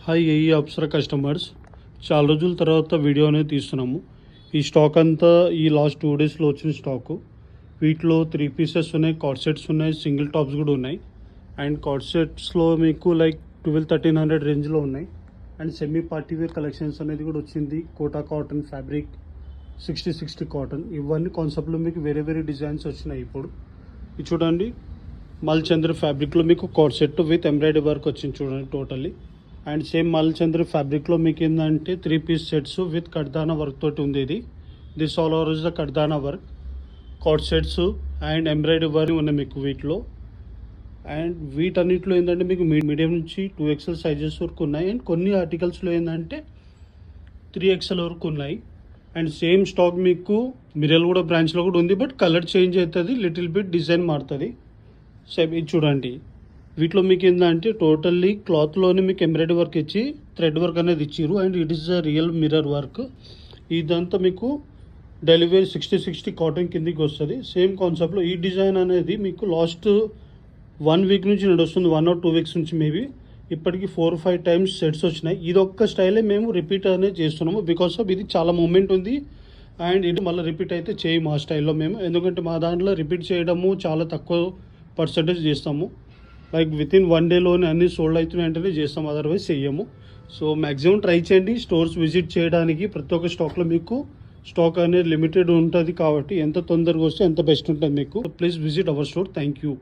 Hi AE Apsara customers, చాలా రోజుల తర్వాత వీడియో అనేది తీస్తున్నాము. ఈ స్టాక్ అంతా ఈ లాస్ట్ 2 డేస్లో వచ్చిన స్టాకు. వీటిలో 3 పీసెస్ ఉన్నాయి, కార్డ్ సెట్స్ ఉన్నాయి, సింగిల్ టాప్స్ కూడా ఉన్నాయి. అండ్ కార్డ్ సెట్స్లో మీకు లైక్ 1200-1300 రేంజ్లో ఉన్నాయి. And semi party wear collections అనేది కూడా వచ్చింది. కోటా కాటన్ ఫ్యాబ్రిక్, 60 కాటన్, ఇవన్నీ కాన్సెప్ట్లో మీకు వేరే వేరే డిజైన్స్ వచ్చినాయి. ఇప్పుడు ఇది చూడండి, మల్చంద్ర ఫ్యాబ్రిక్లో మీకు card set with embroidery work వచ్చింది చూడండి టోటల్లీ. అండ్ సేమ్ మల్చంద్ర ఫ్యాబ్రిక్లో మీకు ఏంటంటే 3 పీస్ సెట్స్ విత్ కడ్దానా వర్క్ తోటి ఉంది. This all over is the కడ్దానా work, cord sets and embroidery work ఉన్నాయి మీకు వీటిలో. అండ్ వీటన్నిటిలో ఏంటంటే మీకు మీడియం నుంచి 2XL సైజెస్ వరకు ఉన్నాయి. అండ్ కొన్ని ఆర్టికల్స్లో ఏంటంటే 3XL వరకు ఉన్నాయి. అండ్ సేమ్ స్టాక్ మీకు మిర్యాలగూడ బ్రాంచ్లో కూడా ఉంది, బట్ కలర్ చేంజ్ అవుతుంది, లిటిల్ బిట్ డిజైన్ మారుతుంది. సేమ్ ఇది చూడండి, వీటిలో మీకు ఏంటంటే టోటల్లీ క్లాత్లోనే మీకు ఎంబ్రాయిడరీ వర్క్ ఇచ్చి థ్రెడ్ వర్క్ అనేది ఇచ్చారు. And it is the real mirror work. ఇదంతా మీకు డెలివరీ 60 కాటన్ కిందికి వస్తుంది. సేమ్ కాన్సెప్ట్లో ఈ డిజైన్ అనేది మీకు లాస్ట్ 1 వీక్ నుంచి నడుస్తుంది, 1 or 2 వీక్స్ నుంచి మేబీ. ఇప్పటికి 4-5 టైమ్స్ సెట్స్ వచ్చినాయి. ఇది ఒక్క స్టైలే మేము రిపీట్ అనేది చేస్తున్నాము, బికాస్ ఆఫ్ ఇది చాలా మూమెంట్ ఉంది. అండ్ ఇది మళ్ళీ రిపీట్ అయితే చేయము ఆ స్టైల్లో మేము, ఎందుకంటే మా దాంట్లో రిపీట్ చేయడము చాలా తక్కువ పర్సంటేజ్ చేస్తాము. లైక్ వితిన్ 1 డేలోనే అన్ని సోల్డ్ అవుతున్నాయి అంటేనే చేస్తాం, అదర్వైజ్ చెయ్యము. సో మ్యాక్సిమం ట్రై చేయండి స్టోర్స్ విజిట్ చేయడానికి. ప్రతి ఒక్క స్టాక్లో మీకు స్టాక్ అనేది లిమిటెడ్ ఉంటుంది కాబట్టి ఎంత తొందరగా వస్తే ఎంత బెస్ట్ ఉంటుంది మీకు. Please visit our store. Thank you.